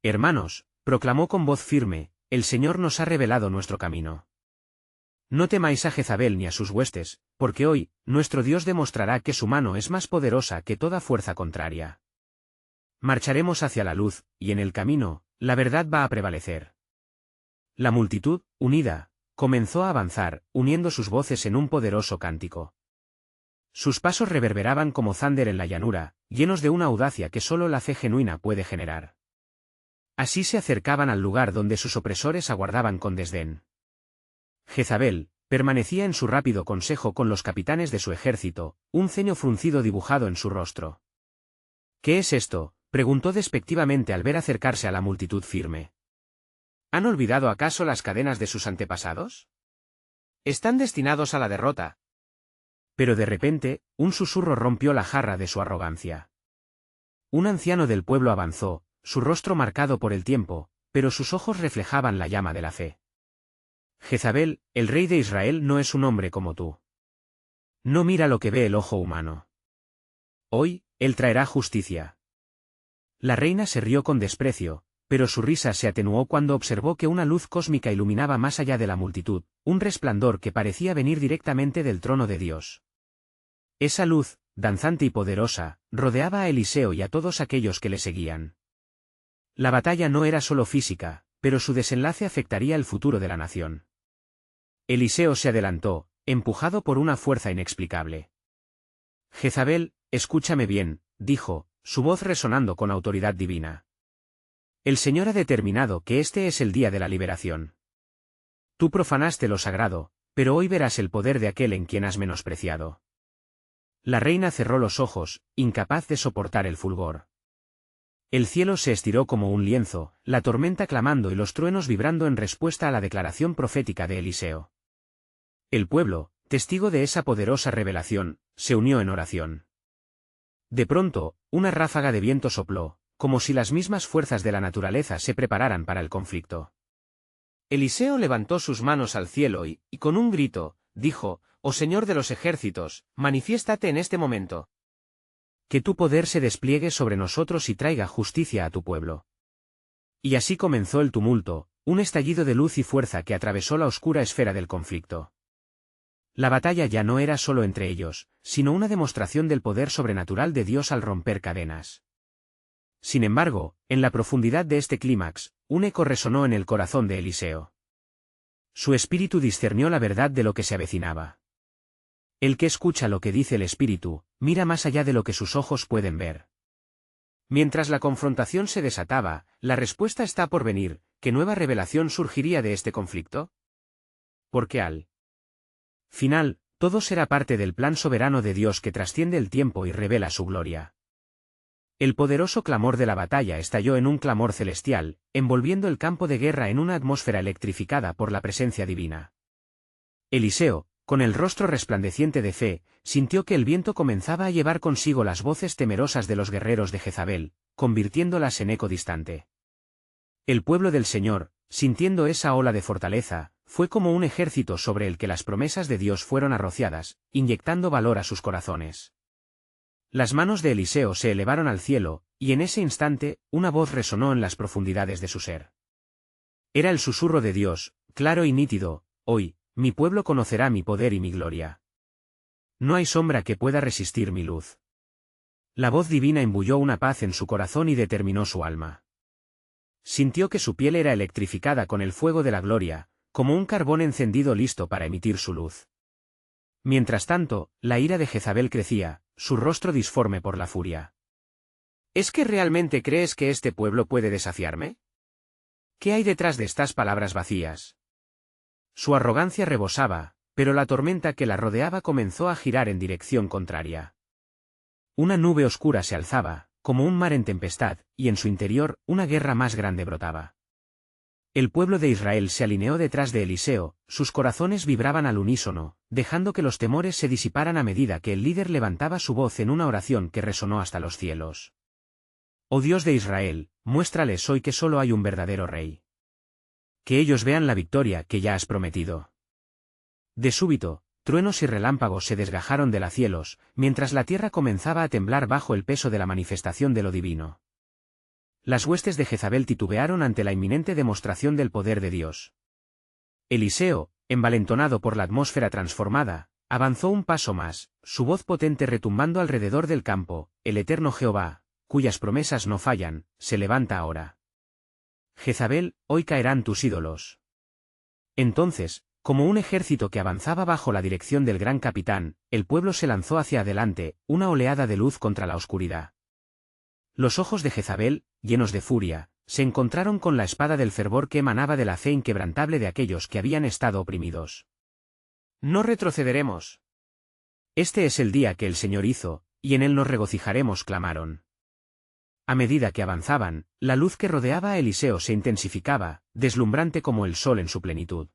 «Hermanos», proclamó con voz firme, «el Señor nos ha revelado nuestro camino. No temáis a Jezabel ni a sus huestes, porque hoy, nuestro Dios demostrará que su mano es más poderosa que toda fuerza contraria. Marcharemos hacia la luz, y en el camino, la verdad va a prevalecer». La multitud, unida, comenzó a avanzar, uniendo sus voces en un poderoso cántico. Sus pasos reverberaban como thunder en la llanura, llenos de una audacia que solo la fe genuina puede generar. Así se acercaban al lugar donde sus opresores aguardaban con desdén. Jezabel permanecía en su rápido consejo con los capitanes de su ejército, un ceño fruncido dibujado en su rostro. «¿Qué es esto?», preguntó despectivamente al ver acercarse a la multitud firme. ¿Han olvidado acaso las cadenas de sus antepasados? Están destinados a la derrota». Pero de repente, un susurro rompió la jarra de su arrogancia. Un anciano del pueblo avanzó, su rostro marcado por el tiempo, pero sus ojos reflejaban la llama de la fe. «Jezabel, el rey de Israel no es un hombre como tú. No mira lo que ve el ojo humano. Hoy, él traerá justicia». La reina se rió con desprecio, pero su risa se atenuó cuando observó que una luz cósmica iluminaba más allá de la multitud, un resplandor que parecía venir directamente del trono de Dios. Esa luz, danzante y poderosa, rodeaba a Eliseo y a todos aquellos que le seguían. La batalla no era solo física, pero su desenlace afectaría el futuro de la nación. Eliseo se adelantó, empujado por una fuerza inexplicable. Jezabel, escúchame bien, dijo, su voz resonando con autoridad divina. El Señor ha determinado que este es el día de la liberación. Tú profanaste lo sagrado, pero hoy verás el poder de aquel en quien has menospreciado. La reina cerró los ojos, incapaz de soportar el fulgor. El cielo se estiró como un lienzo, la tormenta clamando y los truenos vibrando en respuesta a la declaración profética de Eliseo. El pueblo, testigo de esa poderosa revelación, se unió en oración. De pronto, una ráfaga de viento sopló, como si las mismas fuerzas de la naturaleza se prepararan para el conflicto. Eliseo levantó sus manos al cielo y, con un grito, dijo: «Oh Señor de los ejércitos, manifiéstate en este momento. Que tu poder se despliegue sobre nosotros y traiga justicia a tu pueblo». Y así comenzó el tumulto, un estallido de luz y fuerza que atravesó la oscura esfera del conflicto. La batalla ya no era solo entre ellos, sino una demostración del poder sobrenatural de Dios al romper cadenas. Sin embargo, en la profundidad de este clímax, un eco resonó en el corazón de Eliseo. Su espíritu discernió la verdad de lo que se avecinaba. El que escucha lo que dice el espíritu, mira más allá de lo que sus ojos pueden ver. Mientras la confrontación se desataba, la respuesta está por venir. ¿Qué nueva revelación surgiría de este conflicto? Porque al final, todo será parte del plan soberano de Dios que trasciende el tiempo y revela su gloria. El poderoso clamor de la batalla estalló en un clamor celestial, envolviendo el campo de guerra en una atmósfera electrificada por la presencia divina. Eliseo, con el rostro resplandeciente de fe, sintió que el viento comenzaba a llevar consigo las voces temerosas de los guerreros de Jezabel, convirtiéndolas en eco distante. El pueblo del Señor, sintiendo esa ola de fortaleza, fue como un ejército sobre el que las promesas de Dios fueron arrociadas, inyectando valor a sus corazones. Las manos de Eliseo se elevaron al cielo, y en ese instante, una voz resonó en las profundidades de su ser. Era el susurro de Dios, claro y nítido: «Hoy, mi pueblo conocerá mi poder y mi gloria. No hay sombra que pueda resistir mi luz». La voz divina imbuyó una paz en su corazón y determinó su alma. Sintió que su piel era electrificada con el fuego de la gloria, como un carbón encendido listo para emitir su luz. Mientras tanto, la ira de Jezabel crecía, su rostro disforme por la furia. ¿Es que realmente crees que este pueblo puede desafiarme? ¿Qué hay detrás de estas palabras vacías? Su arrogancia rebosaba, pero la tormenta que la rodeaba comenzó a girar en dirección contraria. Una nube oscura se alzaba, como un mar en tempestad, y en su interior, una guerra más grande brotaba. El pueblo de Israel se alineó detrás de Eliseo, sus corazones vibraban al unísono, dejando que los temores se disiparan a medida que el líder levantaba su voz en una oración que resonó hasta los cielos. «Oh Dios de Israel, muéstrales hoy que solo hay un verdadero rey. Que ellos vean la victoria que ya has prometido». De súbito, truenos y relámpagos se desgajaron de los cielos, mientras la tierra comenzaba a temblar bajo el peso de la manifestación de lo divino. Las huestes de Jezabel titubearon ante la inminente demostración del poder de Dios. Eliseo, envalentonado por la atmósfera transformada, avanzó un paso más, su voz potente retumbando alrededor del campo: «El eterno Jehová, cuyas promesas no fallan, se levanta ahora. Jezabel, hoy caerán tus ídolos». Entonces, como un ejército que avanzaba bajo la dirección del gran capitán, el pueblo se lanzó hacia adelante, una oleada de luz contra la oscuridad. Los ojos de Jezabel, llenos de furia, se encontraron con la espada del fervor que emanaba de la fe inquebrantable de aquellos que habían estado oprimidos. «No retrocederemos. Este es el día que el Señor hizo, y en él nos regocijaremos», clamaron. A medida que avanzaban, la luz que rodeaba a Eliseo se intensificaba, deslumbrante como el sol en su plenitud.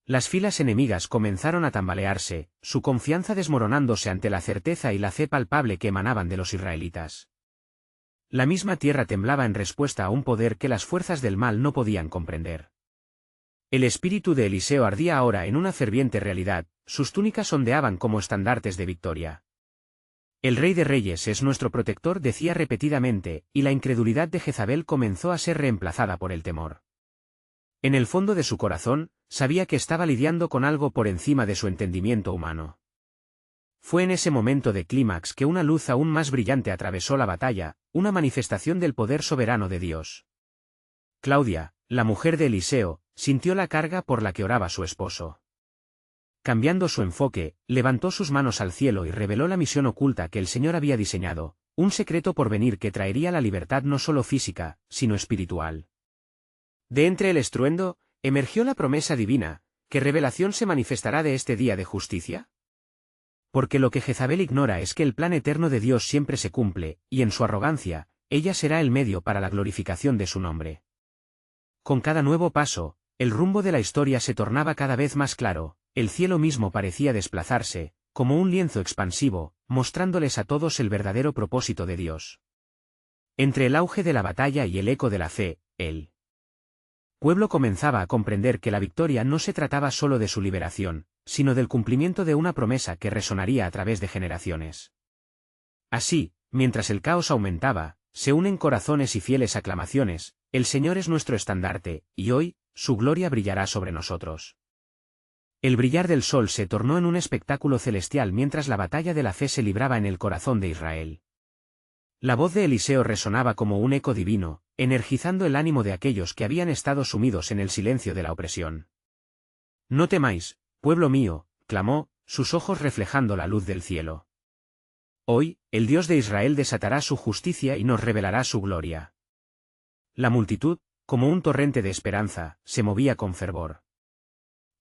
Las filas enemigas comenzaron a tambalearse, su confianza desmoronándose ante la certeza y la fe palpable que emanaban de los israelitas. La misma tierra temblaba en respuesta a un poder que las fuerzas del mal no podían comprender. El espíritu de Eliseo ardía ahora en una ferviente realidad, sus túnicas ondeaban como estandartes de victoria. «El Rey de Reyes es nuestro protector», decía repetidamente, y la incredulidad de Jezabel comenzó a ser reemplazada por el temor. En el fondo de su corazón, sabía que estaba lidiando con algo por encima de su entendimiento humano. Fue en ese momento de clímax que una luz aún más brillante atravesó la batalla, una manifestación del poder soberano de Dios. Claudia, la mujer de Eliseo, sintió la carga por la que oraba su esposo. Cambiando su enfoque, levantó sus manos al cielo y reveló la misión oculta que el Señor había diseñado, un secreto por venir que traería la libertad no solo física, sino espiritual. De entre el estruendo, emergió la promesa divina: ¿qué revelación se manifestará de este día de justicia? Porque lo que Jezabel ignora es que el plan eterno de Dios siempre se cumple, y en su arrogancia, ella será el medio para la glorificación de su nombre. Con cada nuevo paso, el rumbo de la historia se tornaba cada vez más claro, el cielo mismo parecía desplazarse, como un lienzo expansivo, mostrándoles a todos el verdadero propósito de Dios. Entre el auge de la batalla y el eco de la fe, el pueblo comenzaba a comprender que la victoria no se trataba solo de su liberación, sino del cumplimiento de una promesa que resonaría a través de generaciones. Así, mientras el caos aumentaba, se unen corazones y fieles aclamaciones: el Señor es nuestro estandarte, y hoy, su gloria brillará sobre nosotros. El brillar del sol se tornó en un espectáculo celestial mientras la batalla de la fe se libraba en el corazón de Israel. La voz de Eliseo resonaba como un eco divino, energizando el ánimo de aquellos que habían estado sumidos en el silencio de la opresión. «No temáis, pueblo mío», clamó, sus ojos reflejando la luz del cielo. «Hoy, el Dios de Israel desatará su justicia y nos revelará su gloria». La multitud, como un torrente de esperanza, se movía con fervor.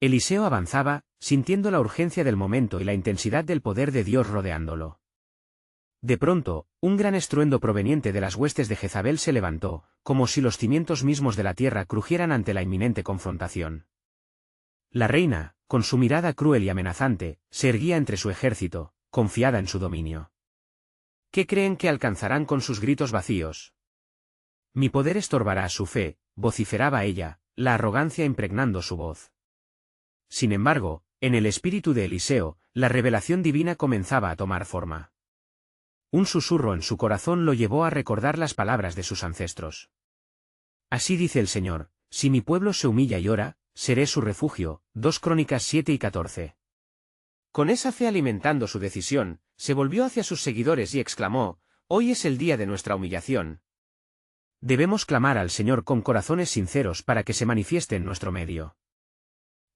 Eliseo avanzaba, sintiendo la urgencia del momento y la intensidad del poder de Dios rodeándolo. De pronto, un gran estruendo proveniente de las huestes de Jezabel se levantó, como si los cimientos mismos de la tierra crujieran ante la inminente confrontación. La reina, con su mirada cruel y amenazante, se erguía entre su ejército, confiada en su dominio. ¿Qué creen que alcanzarán con sus gritos vacíos? Mi poder estorbará su fe, vociferaba ella, la arrogancia impregnando su voz. Sin embargo, en el espíritu de Eliseo, la revelación divina comenzaba a tomar forma. Un susurro en su corazón lo llevó a recordar las palabras de sus ancestros. Así dice el Señor: si mi pueblo se humilla y ora, seré su refugio. 2 Crónicas 7 y 14. Con esa fe alimentando su decisión, se volvió hacia sus seguidores y exclamó: hoy es el día de nuestra humillación. Debemos clamar al Señor con corazones sinceros para que se manifieste en nuestro medio.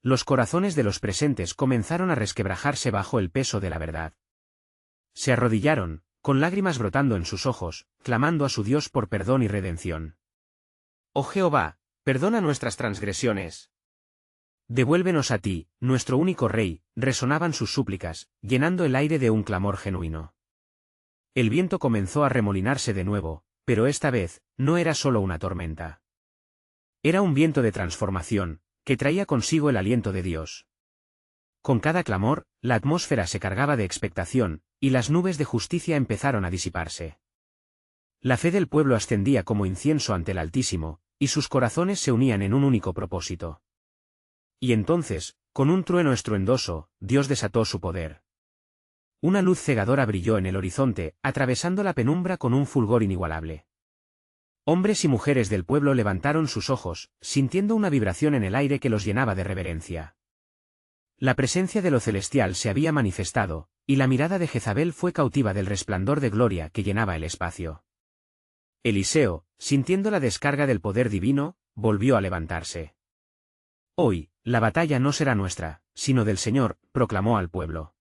Los corazones de los presentes comenzaron a resquebrajarse bajo el peso de la verdad. Se arrodillaron, con lágrimas brotando en sus ojos, clamando a su Dios por perdón y redención. Oh Jehová, perdona nuestras transgresiones. Devuélvenos a ti, nuestro único Rey, resonaban sus súplicas, llenando el aire de un clamor genuino. El viento comenzó a remolinarse de nuevo, pero esta vez, no era solo una tormenta. Era un viento de transformación, que traía consigo el aliento de Dios. Con cada clamor, la atmósfera se cargaba de expectación, y las nubes de justicia empezaron a disiparse. La fe del pueblo ascendía como incienso ante el Altísimo, y sus corazones se unían en un único propósito. Y entonces, con un trueno estruendoso, Dios desató su poder. Una luz cegadora brilló en el horizonte, atravesando la penumbra con un fulgor inigualable. Hombres y mujeres del pueblo levantaron sus ojos, sintiendo una vibración en el aire que los llenaba de reverencia. La presencia de lo celestial se había manifestado, y la mirada de Jezabel fue cautiva del resplandor de gloria que llenaba el espacio. Eliseo, sintiendo la descarga del poder divino, volvió a levantarse. Hoy, la batalla no será nuestra, sino del Señor, proclamó al pueblo.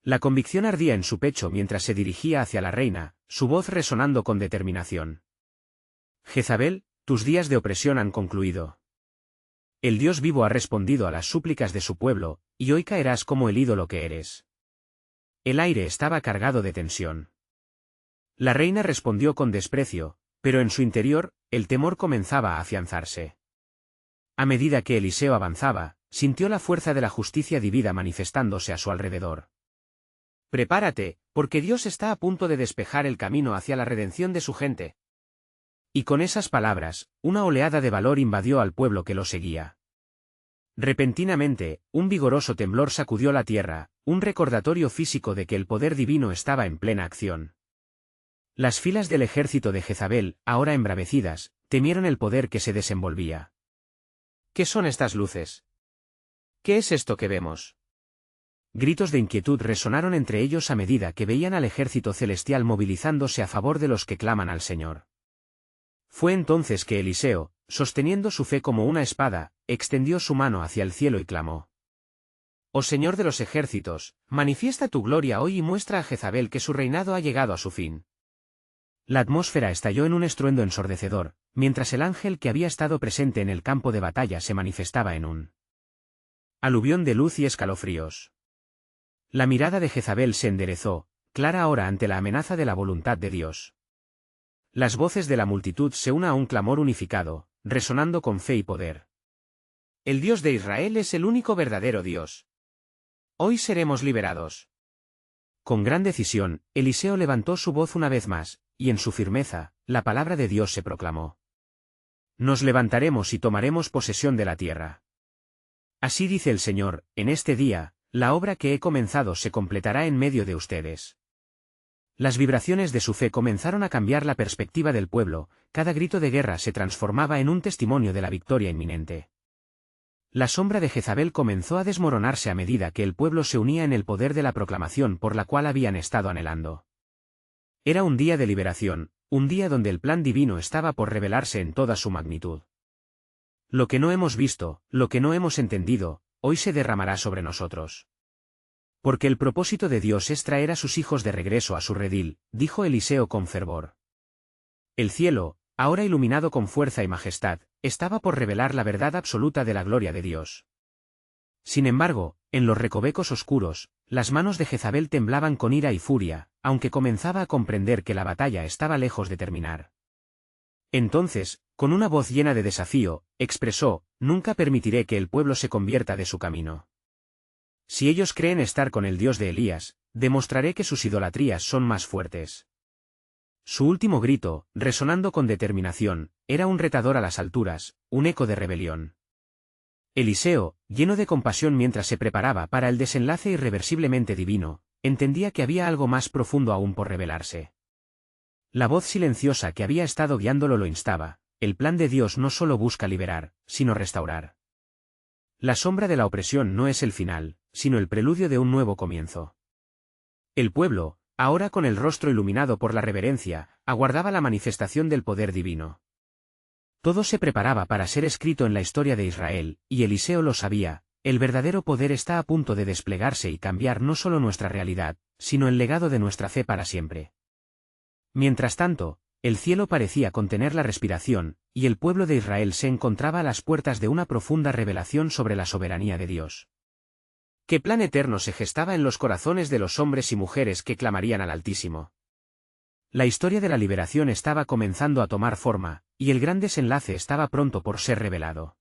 La convicción ardía en su pecho mientras se dirigía hacia la reina, su voz resonando con determinación. Jezabel, tus días de opresión han concluido. El Dios vivo ha respondido a las súplicas de su pueblo, y hoy caerás como el ídolo que eres. El aire estaba cargado de tensión. La reina respondió con desprecio, pero en su interior, el temor comenzaba a afianzarse. A medida que Eliseo avanzaba, sintió la fuerza de la justicia divina manifestándose a su alrededor. Prepárate, porque Dios está a punto de despejar el camino hacia la redención de su gente. Y con esas palabras, una oleada de valor invadió al pueblo que lo seguía. Repentinamente, un vigoroso temblor sacudió la tierra, un recordatorio físico de que el poder divino estaba en plena acción. Las filas del ejército de Jezabel, ahora embravecidas, temieron el poder que se desenvolvía. ¿Qué son estas luces? ¿Qué es esto que vemos? Gritos de inquietud resonaron entre ellos a medida que veían al ejército celestial movilizándose a favor de los que claman al Señor. Fue entonces que Eliseo, sosteniendo su fe como una espada, extendió su mano hacia el cielo y clamó: «Oh Señor de los ejércitos, manifiesta tu gloria hoy y muestra a Jezabel que su reinado ha llegado a su fin». La atmósfera estalló en un estruendo ensordecedor, mientras el ángel que había estado presente en el campo de batalla se manifestaba en un aluvión de luz y escalofríos. La mirada de Jezabel se enderezó, clara ahora ante la amenaza de la voluntad de Dios. Las voces de la multitud se unen a un clamor unificado, resonando con fe y poder. «El Dios de Israel es el único verdadero Dios. Hoy seremos liberados». Con gran decisión, Eliseo levantó su voz una vez más, y en su firmeza, la palabra de Dios se proclamó: «Nos levantaremos y tomaremos posesión de la tierra. Así dice el Señor, en este día, la obra que he comenzado se completará en medio de ustedes». Las vibraciones de su fe comenzaron a cambiar la perspectiva del pueblo, cada grito de guerra se transformaba en un testimonio de la victoria inminente. La sombra de Jezabel comenzó a desmoronarse a medida que el pueblo se unía en el poder de la proclamación por la cual habían estado anhelando. Era un día de liberación, un día donde el plan divino estaba por revelarse en toda su magnitud. Lo que no hemos visto, lo que no hemos entendido, hoy se derramará sobre nosotros. Porque el propósito de Dios es traer a sus hijos de regreso a su redil, dijo Eliseo con fervor. El cielo, ahora iluminado con fuerza y majestad, estaba por revelar la verdad absoluta de la gloria de Dios. Sin embargo, en los recovecos oscuros, las manos de Jezabel temblaban con ira y furia, aunque comenzaba a comprender que la batalla estaba lejos de terminar. Entonces, con una voz llena de desafío, expresó: «Nunca permitiré que el pueblo se convierta de su camino. Si ellos creen estar con el Dios de Elías, demostraré que sus idolatrías son más fuertes». Su último grito, resonando con determinación, era un retador a las alturas, un eco de rebelión. Eliseo, lleno de compasión mientras se preparaba para el desenlace irreversiblemente divino, entendía que había algo más profundo aún por revelarse. La voz silenciosa que había estado guiándolo lo instaba: el plan de Dios no solo busca liberar, sino restaurar. La sombra de la opresión no es el final, sino el preludio de un nuevo comienzo. El pueblo, ahora con el rostro iluminado por la reverencia, aguardaba la manifestación del poder divino. Todo se preparaba para ser escrito en la historia de Israel, y Eliseo lo sabía: el verdadero poder está a punto de desplegarse y cambiar no solo nuestra realidad, sino el legado de nuestra fe para siempre. Mientras tanto, el cielo parecía contener la respiración, y el pueblo de Israel se encontraba a las puertas de una profunda revelación sobre la soberanía de Dios. ¿Qué plan eterno se gestaba en los corazones de los hombres y mujeres que clamarían al Altísimo? La historia de la liberación estaba comenzando a tomar forma, y el gran desenlace estaba pronto por ser revelado.